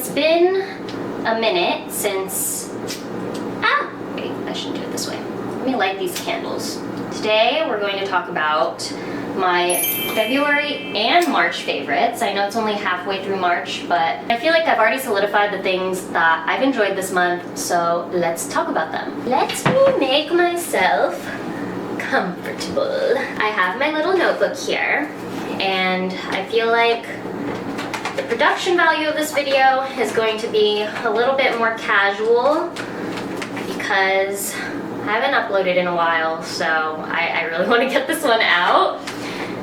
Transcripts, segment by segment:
has been a minute since... wait, I shouldn't do it this way. Let me light these candles. Today we're going to talk about my February and March favorites. I know it's only halfway through March, but I feel like I've already solidified the things that I've enjoyed this month, so let's talk about them. Let me make myself comfortable. I have my little notebook here, and I feel like the production value of this video is going to be a little bit more casual because I haven't uploaded in a while, so I really want to get this one out.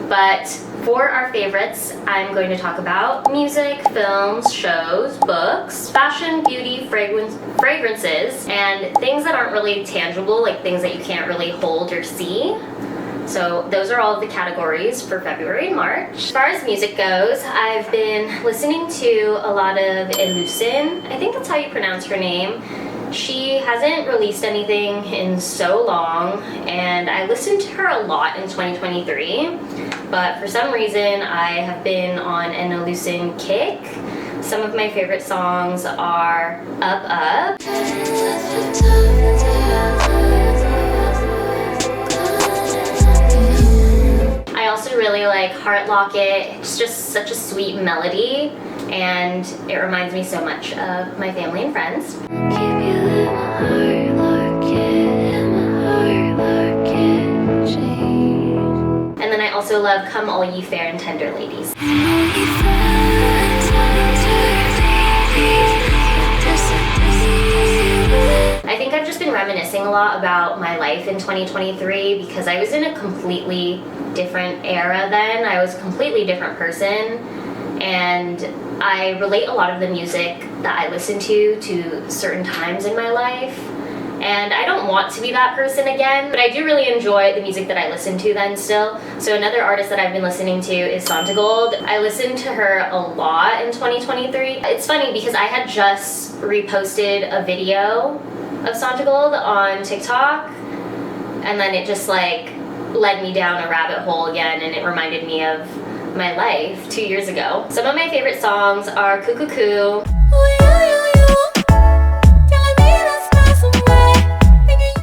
But for our favorites, I'm going to talk about music, films, shows, books, fashion, beauty, fragrances, and things that aren't really tangible, like things that you can't really hold or see. So those are all of the categories for February and March. As far as music goes, I've been listening to a lot of uuuuuu. I think that's how you pronounce her name. She hasn't released anything in so long, and I listened to her a lot in 2023, but for some reason I have been on an uuuuuu kick. Some of my favorite songs are Up Up. I also really like Heart Locket. It's just such a sweet melody, and it reminds me so much of my family and friends. And then I also love Come All Ye Fair and Tender Ladies. I think I've just been reminiscing a lot about my life in 2023 because I was in a completely different era then. I was a completely different person, and I relate a lot of the music that I listen to certain times in my life. And I don't want to be that person again, but I do really enjoy the music that I listen to then still. So another artist that I've been listening to is Intangible. I listened to her a lot in 2023. It's funny because I had just reposted a video of Intangible on TikTok, and then it just like led me down a rabbit hole again, and it reminded me of my life 2 years ago. Some of my favorite songs are Cuckoo,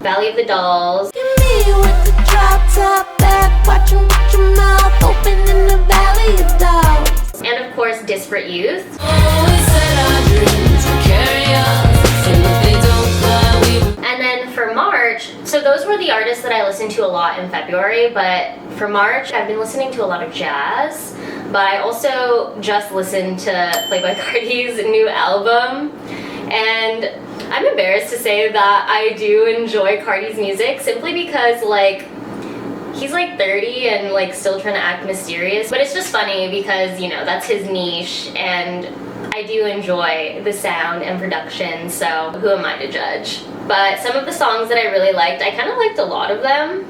Valley of the Dolls, and of course Disparate Youth. And then for March, so those were the artists that I listened to a lot in February, but for March I've been listening to a lot of jazz, but I also just listened to Playboi Carti's new album, and I'm embarrassed to say that I do enjoy Carti's music simply because like he's like 30 and like still trying to act mysterious, but it's just funny because, you know, that's his niche, and I do enjoy the sound and production, so who am I to judge? But some of the songs that I really liked, I kind of liked a lot of them.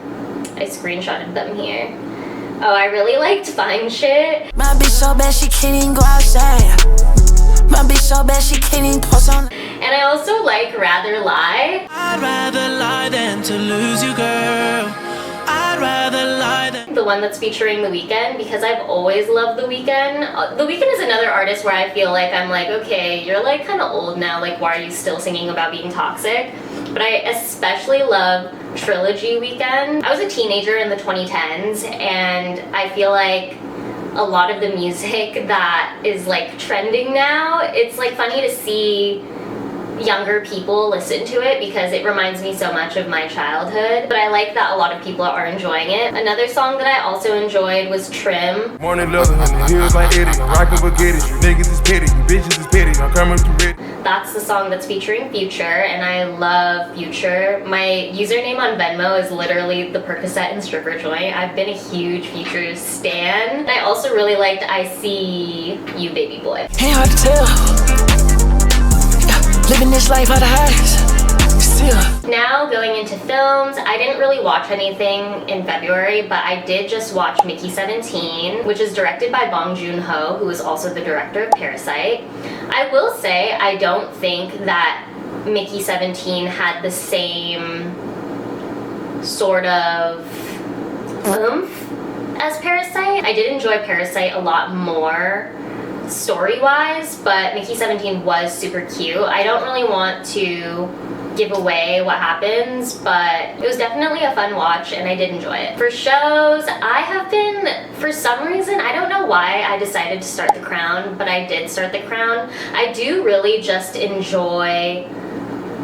I screenshotted them here. Oh, I really liked Fine Shit. My bitch so bad she can't even go outside. My bitch so bad she can't even post on. And I also like Rather Lie. I'd rather lie than to lose you, girl. I'd rather lie than... The one that's featuring The Weeknd, because I've always loved The Weeknd. The Weeknd is another artist where I feel like I'm like, okay, you're like kind of old now, like why are you still singing about being toxic? But I especially love Trilogy Weeknd. I was a teenager in the 2010s, and I feel like a lot of the music that is like trending now, it's like funny to see younger people listen to it because it reminds me so much of my childhood, but I like that a lot of people are enjoying it. Another song that I also enjoyed was Trim. Morning leather, heels like Eddie, I'm rockin' baguettes, you niggas is petty, you bitches is petty, I'm coming through red. That's the song that's featuring Future, and I love Future. My username on Venmo is literally the Percocet and stripper joint. I've been a huge Future stan. And I also really liked I See You Baby Boy. Ain't hard to tell. Living this life out of highs. Still. Now going into films, I didn't really watch anything in February, but I did just watch Mickey 17, which is directed by Bong Joon-ho, who is also the director of Parasite. I will say I don't think that Mickey 17 had the same sort of oomph as Parasite. I did enjoy Parasite a lot more story-wise, but Mickey 17 was super cute. I don't really want to give away what happens, but it was definitely a fun watch and I did enjoy it. For shows, I have been, for some reason, I don't know why I decided to start The Crown, but I did start The Crown. I do really just enjoy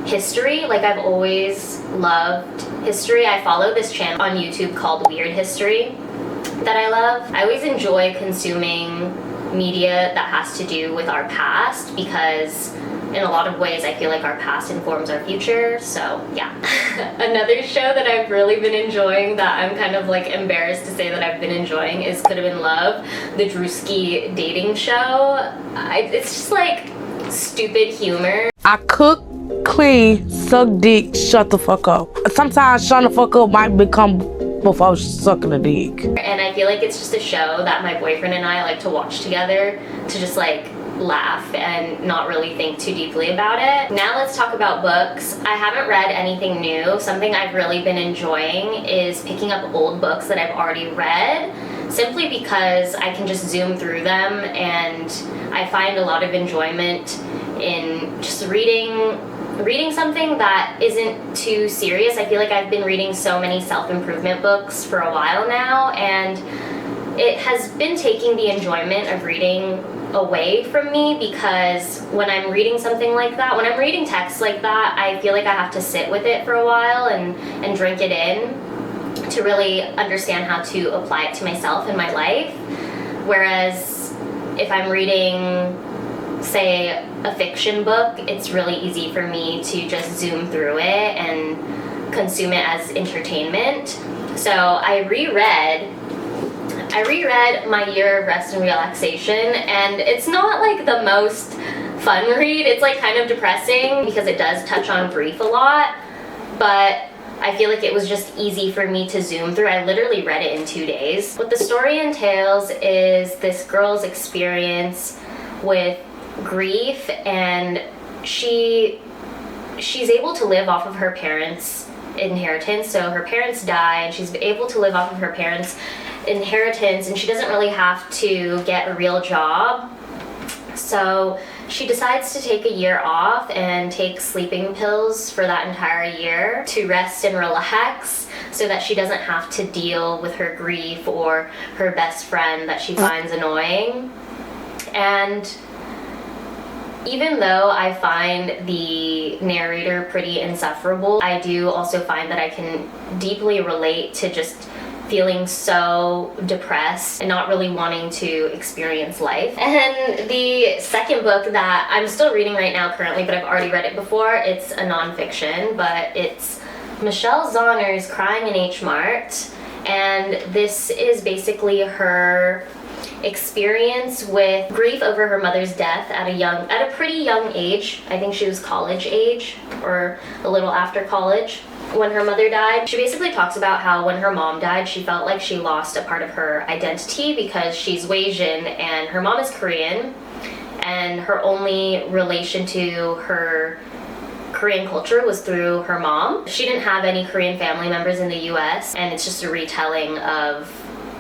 history. Like, I've always loved history. I follow this channel on YouTube called Weird History that I love. I always enjoy consuming media that has to do with our past because in a lot of ways I feel like our past informs our future, so yeah. Another show that I've really been enjoying that I'm kind of like embarrassed to say that I've been enjoying is Could Have Been Love, the Drewski dating show. It's just like stupid humor. I cook, clean, suck dick, shut the fuck up. Sometimes shut the fuck up might become before sucking a dick. And I feel like it's just a show that my boyfriend and I like to watch together to just like laugh and not really think too deeply about it. Now let's talk about books. I haven't read anything new. Something I've really been enjoying is picking up old books that I've already read, simply because I can just zoom through them and I find a lot of enjoyment in just reading something that isn't too serious. I feel like I've been reading so many self-improvement books for a while now, and it has been taking the enjoyment of reading away from me, because when I'm reading something like that, when I'm reading text like that, I feel like I have to sit with it for a while and drink it in to really understand how to apply it to myself in my life. Whereas if I'm reading, say, a fiction book, it's really easy for me to just zoom through it and consume it as entertainment. So I reread My Year of Rest and Relaxation, and it's not like the most fun read. It's like kind of depressing because it does touch on grief a lot, but I feel like it was just easy for me to zoom through. I literally read it in 2 days. What the story entails is this girl's experience with grief, and she's able to live off of her parents' inheritance. So her parents die and she's able to live off of her parents' inheritance, and she doesn't really have to get a real job. So she decides to take a year off and take sleeping pills for that entire year to rest and relax, so that she doesn't have to deal with her grief or her best friend that she finds annoying. And even though I find the narrator pretty insufferable, I do also find that I can deeply relate to just feeling so depressed and not really wanting to experience life. And the second book that I'm still reading right now currently, but I've already read it before, it's a nonfiction, but it's Michelle Zauner's Crying in H Mart, and this is basically her experience with grief over her mother's death at a pretty young age. I think she was college age or a little after college when her mother died. She basically talks about how when her mom died, she felt like she lost a part of her identity because she's Asian and her mom is Korean, and her only relation to her Korean culture was through her mom. She didn't have any Korean family members in the US, and it's just a retelling of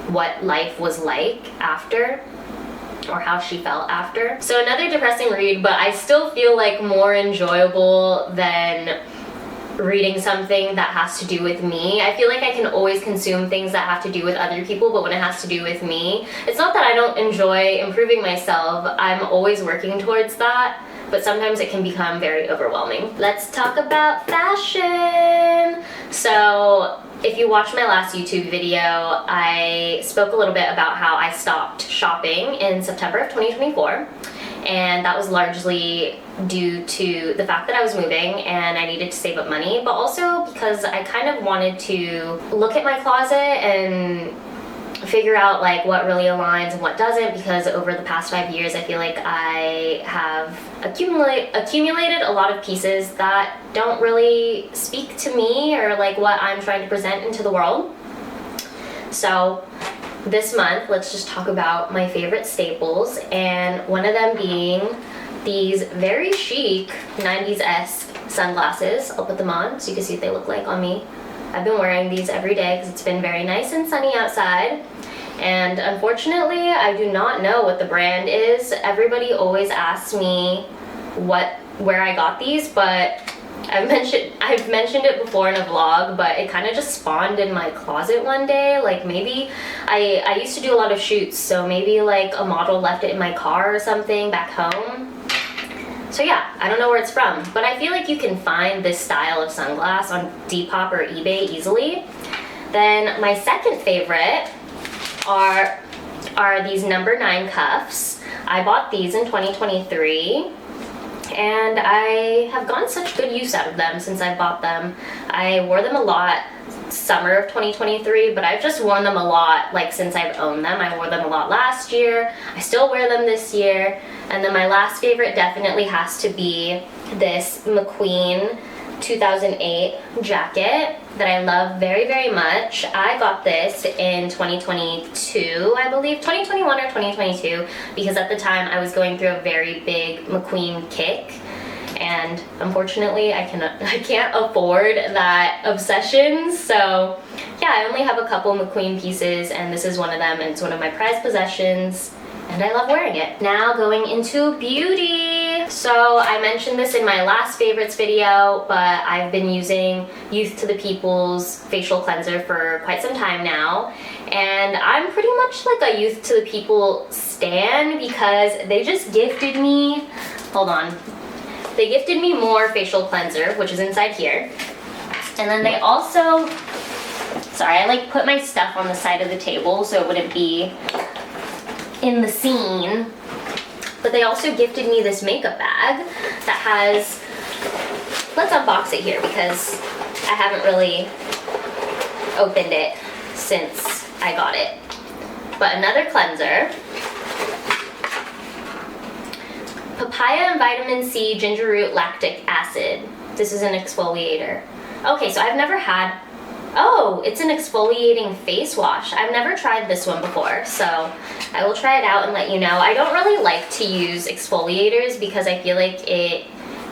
what life was like after, or how she felt after. So another depressing read, but I still feel like more enjoyable than reading something that has to do with me. I feel like I can always consume things that have to do with other people, but when it has to do with me, it's not that I don't enjoy improving myself. I'm always working towards that, but sometimes it can become very overwhelming. Let's talk about fashion. So if you watched my last YouTube video, I spoke a little bit about how I stopped shopping in September of 2024. And that was largely due to the fact that I was moving and I needed to save up money, but also because I kind of wanted to look at my closet and figure out like what really aligns and what doesn't, because over the past 5 years I feel like I have accumulated a lot of pieces that don't really speak to me or like what I'm trying to present into the world. So this month, let's just talk about my favorite staples, and one of them being these very chic 90s-esque sunglasses. I'll put them on so you can see what they look like on me. I've been wearing these every day because it's been very nice and sunny outside. And unfortunately, I do not know what the brand is. Everybody always asks me where I got these, but I've mentioned it before in a vlog, but it kind of just spawned in my closet one day. Like maybe I used to do a lot of shoots, so maybe like a model left it in my car or something back home. So yeah, I don't know where it's from, but I feel like you can find this style of sunglass on Depop or eBay easily. Then my second favorite are these number 9 cuffs. I bought these in 2023. And I have gotten such good use out of them since I bought them. I wore them a lot summer of 2023, but I've just worn them a lot like since I've owned them. I wore them a lot last year. I still wear them this year. And then my last favorite definitely has to be this McQueen 2008 jacket that I love very, very much. I got this in 2022, I believe, 2021 or 2022, because at the time I was going through a very big McQueen kick, and unfortunately I can't afford that obsession. So yeah, I only have a couple McQueen pieces, and this is one of them, and it's one of my prized possessions, and I love wearing it. Now going into beauty. So I mentioned this in my last favorites video, but I've been using Youth to the People's facial cleanser for quite some time now, and I'm pretty much like a Youth to the People stan because they just gifted me, they gifted me more facial cleanser, which is inside here, and then they also, sorry, I like put my stuff on the side of the table so it wouldn't be in the scene. But they also gifted me this makeup bag that has, let's unbox it here because I haven't really opened it since I got it. But another cleanser, papaya and vitamin C, ginger root, lactic acid. This is an exfoliator. Okay, so I've never had, oh, it's an exfoliating face wash. I've never tried this one before, so I will try it out and let you know. I don't really like to use exfoliators because I feel like it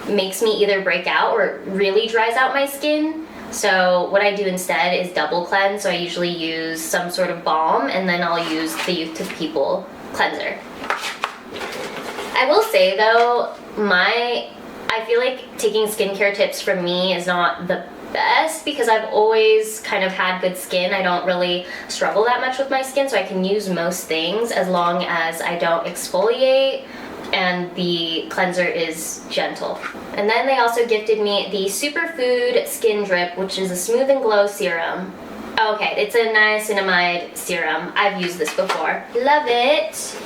makes me either break out or it really dries out my skin. So what I do instead is double cleanse. So I usually use some sort of balm, and then I'll use the Youth to the People cleanser. I will say though, I feel like taking skincare tips from me is not the best because I've always kind of had good skin. I don't really struggle that much with my skin, so I can use most things as long as I don't exfoliate and the cleanser is gentle. And then they also gifted me the Superfood Skin Drip, which is a smooth and glow serum. Okay, it's a niacinamide serum. I've used this before. Love it.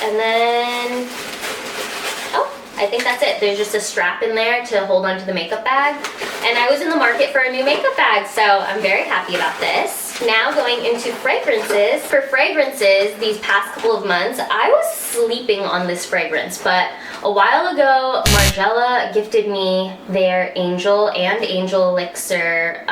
And then, I think that's it. There's just a strap in there to hold onto the makeup bag. And I was in the market for a new makeup bag, so I'm very happy about this. Now going into fragrances. For fragrances, these past couple of months, I was sleeping on this fragrance, but a while ago, Margiela gifted me their Angel and Angel Elixir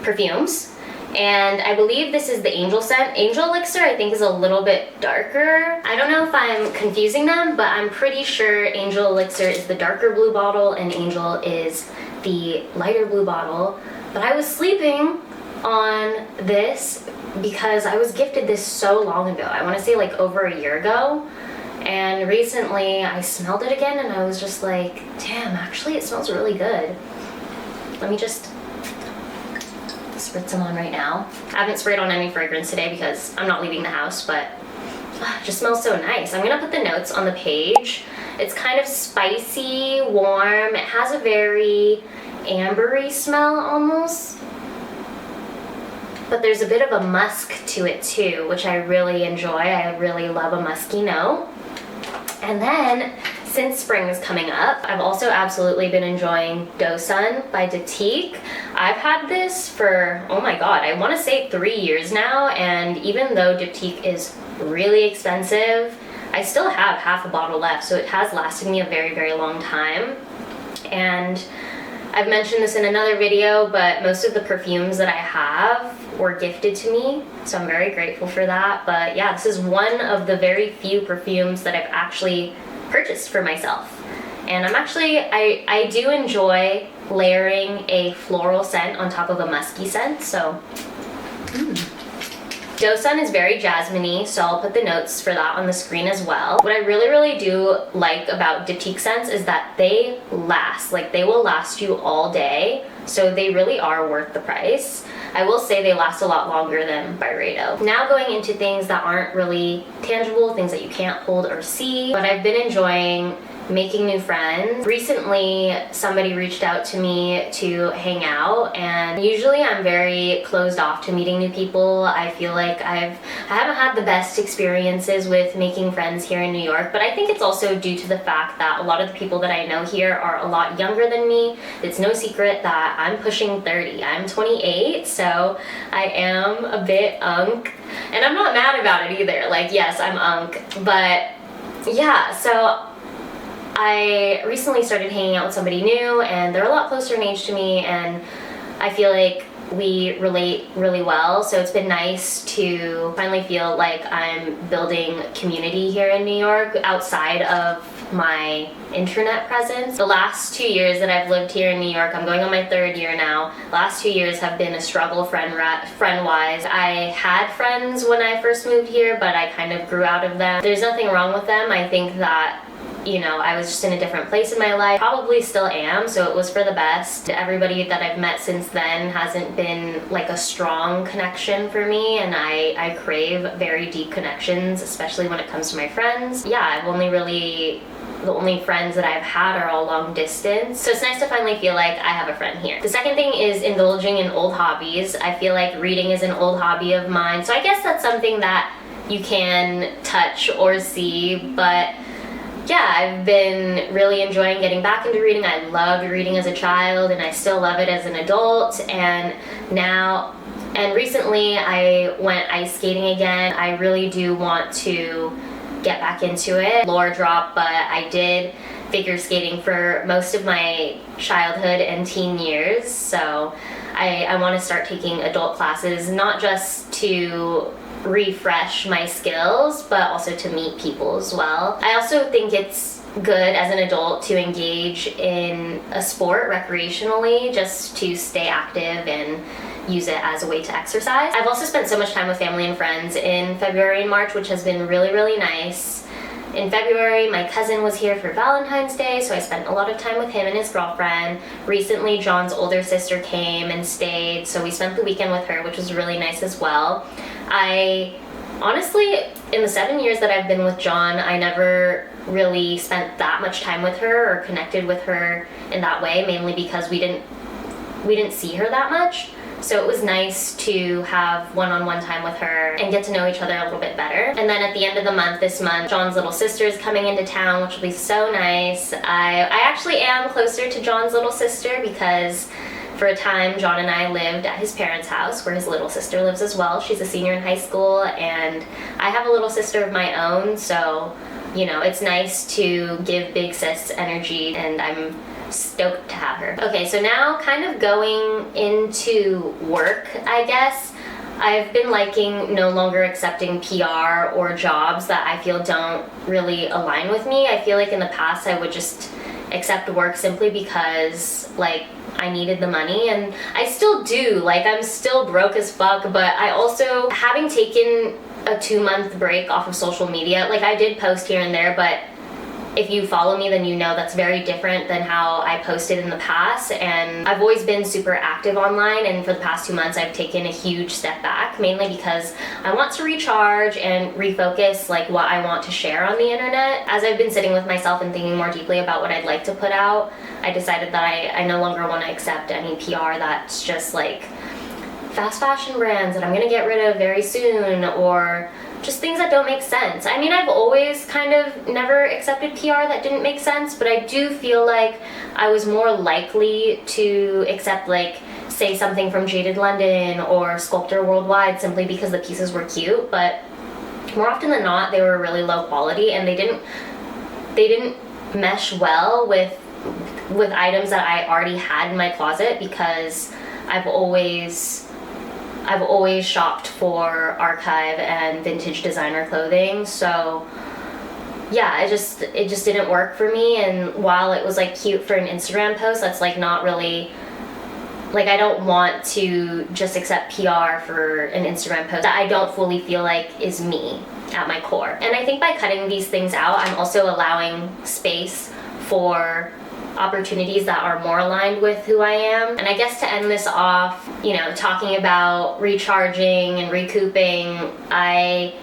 perfumes. And I believe this is the Angel scent. Angel Elixir I think is a little bit darker. I don't know if I'm confusing them, but I'm pretty sure Angel Elixir is the darker blue bottle and Angel is the lighter blue bottle. But I was sleeping on this because I was gifted this so long ago. I want to say like over a year ago. And recently I smelled it again and I was just like, damn, actually it smells really good. Let me just spritz some on right now. I haven't sprayed on any fragrance today because I'm not leaving the house, but it just smells so nice. I'm gonna put the notes on the page. It's kind of spicy, warm. It has a very ambery smell almost. But there's a bit of a musk to it too, which I really enjoy. I really love a musky note. And then, since spring is coming up, I've also absolutely been enjoying Doe Sun by Diptyque. I've had this for, oh my god, I want to say 3 years now, and even though Diptyque is really expensive, I still have half a bottle left, so it has lasted me a very, very long time. And I've mentioned this in another video, but most of the perfumes that I have were gifted to me, so I'm very grateful for that. But yeah, this is one of the very few perfumes that I've actually purchased for myself. And I do enjoy layering a floral scent on top of a musky scent, so Doe Dosun is very jasmine-y, so I'll put the notes for that on the screen as well. What I really do like about Diptyque scents is that they last. Like, they will last you all day, so they really are worth the price. I will say they last a lot longer than Byredo. Now going into things that aren't really tangible, things that you can't hold or see, but I've been enjoying making new friends. Recently, somebody reached out to me to hang out, and usually I'm very closed off to meeting new people. I feel like I haven't had the best experiences with making friends here in New York, but I think it's also due to the fact that a lot of the people that I know here are a lot younger than me. It's no secret that I'm pushing 30. I'm 28, so I am a bit unk, and I'm not mad about it either. Like, yes, I'm unk, but yeah, so I recently started hanging out with somebody new, and they're a lot closer in age to me, and I feel like we relate really well. So it's been nice to finally feel like I'm building community here in New York outside of my internet presence. The last 2 years that I've lived here in New York, I'm going on my 3rd year now. Last 2 years have been a struggle friend-wise. I had friends when I first moved here, but I kind of grew out of them. There's nothing wrong with them. I think that, you know, I was just in a different place in my life. Probably still am, so it was for the best. Everybody that I've met since then hasn't been like a strong connection for me, and I crave very deep connections, especially when it comes to my friends. Yeah, the only friends that I've had are all long distance. So it's nice to finally feel like I have a friend here. The second thing is indulging in old hobbies. I feel like reading is an old hobby of mine, so I guess that's something that you can touch or see, but yeah, I've been really enjoying getting back into reading. I loved reading as a child, and I still love it as an adult, and recently I went ice skating again. I really do want to get back into it. Lore drop, but I did figure skating for most of my childhood and teen years, so I want to start taking adult classes, not just to refresh my skills, but also to meet people as well. I also think it's good as an adult to engage in a sport recreationally, just to stay active and use it as a way to exercise. I've also spent so much time with family and friends in February and March, which has been really nice. In February, my cousin was here for Valentine's Day, so I spent a lot of time with him and his girlfriend. Recently, John's older sister came and stayed, so we spent the weekend with her, which was really nice as well. I honestly, in the 7 years that I've been with John, I never really spent that much time with her or connected with her in that way, mainly because we didn't see her that much. So it was nice to have one-on-one time with her and get to know each other a little bit better. And then at the end of the month, this month, John's little sister is coming into town, which will be so nice. I actually am closer to John's little sister because for a time, John and I lived at his parents' house, where his little sister lives as well. She's a senior in high school, and I have a little sister of my own, so, you know, it's nice to give big sis energy, and I'm stoked to have her. Okay, so now kind of going into work, I guess. I've been liking no longer accepting PR or jobs that I feel don't really align with me. I feel like in the past I would just accept work simply because, like, I needed the money, and I still do. Like, I'm still broke as fuck, but I also, having taken a 2-month break off of social media, like, I did post here and there, but if you follow me, then you know that's very different than how I posted in the past, and I've always been super active online, and for the past 2 months I've taken a huge step back, mainly because I want to recharge and refocus like what I want to share on the internet. As I've been sitting with myself and thinking more deeply about what I'd like to put out, I decided that I no longer want to accept any PR that's just like fast fashion brands that I'm gonna get rid of very soon, or just things that don't make sense. I mean, I've always kind of never accepted PR that didn't make sense, but I do feel like I was more likely to accept, like, say something from Jaded London or Sculptor Worldwide simply because the pieces were cute, but more often than not, they were really low quality, and they didn't mesh well with items that I already had in my closet, because I've always shopped for archive and vintage designer clothing, so yeah, it just didn't work for me. And while it was like cute for an Instagram post, that's like not really Like, I don't want to just accept PR for an Instagram post that I don't fully feel like is me at my core. And I think by cutting these things out, I'm also allowing space for opportunities that are more aligned with who I am. And I guess to end this off, you know, talking about recharging and recouping, I've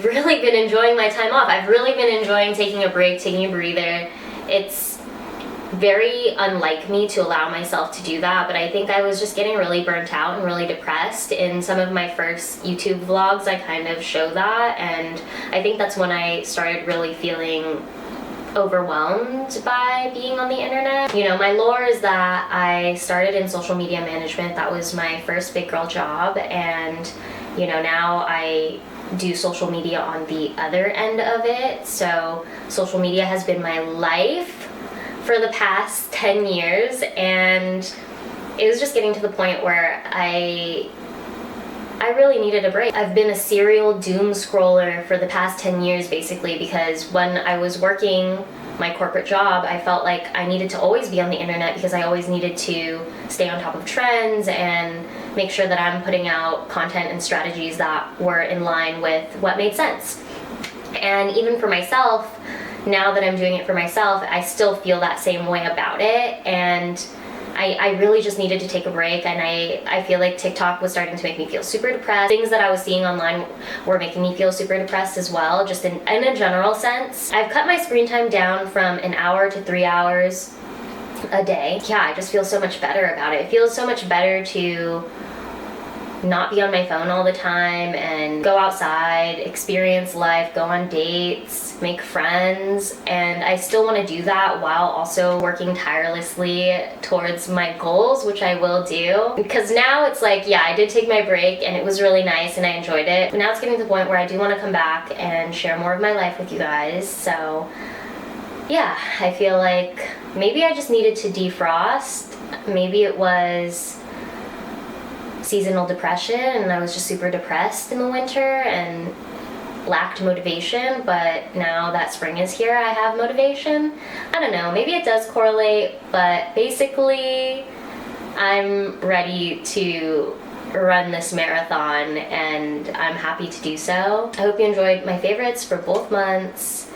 really been enjoying my time off. I've really been enjoying taking a break, taking a breather. It's very unlike me to allow myself to do that, but I think I was just getting really burnt out and really depressed. In some of my first YouTube vlogs, I kind of show that, and I think that's when I started really feeling overwhelmed by being on the internet. You know, my lore is that I started in social media management. That was my first big girl job, and you know, now I do social media on the other end of it. So social media has been my life for the past 10 years, and it was just getting to the point where I really needed a break. I've been a serial doom scroller for the past 10 years basically, because when I was working my corporate job, I felt like I needed to always be on the internet because I always needed to stay on top of trends and make sure that I'm putting out content and strategies that were in line with what made sense. And even for myself, now that I'm doing it for myself, I still feel that same way about it, and I really just needed to take a break. And I feel like TikTok was starting to make me feel super depressed. Things that I was seeing online were making me feel super depressed as well, just in a general sense. I've cut my screen time down from an hour to 3 hours a day. Yeah, I just feel so much better about it. It feels so much better to not be on my phone all the time and go outside, experience life, go on dates, make friends. And I still want to do that while also working tirelessly towards my goals, which I will do. Because now it's like, yeah, I did take my break and it was really nice and I enjoyed it. But now it's getting to the point where I do want to come back and share more of my life with you guys. So yeah, I feel like maybe I just needed to defrost. Maybe it was seasonal depression and I was just super depressed in the winter and lacked motivation, but now that spring is here, I have motivation. I don't know, maybe it does correlate, but basically I'm ready to run this marathon and I'm happy to do so. I hope you enjoyed my favorites for both months.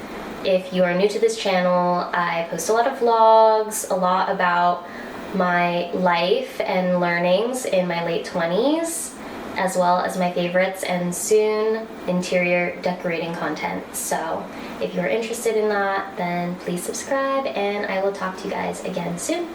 If you are new to this channel, I post a lot of vlogs, a lot about my life and learnings in my late 20s, as well as my favorites and soon interior decorating content. So if you're interested in that, then please subscribe and I will talk to you guys again soon.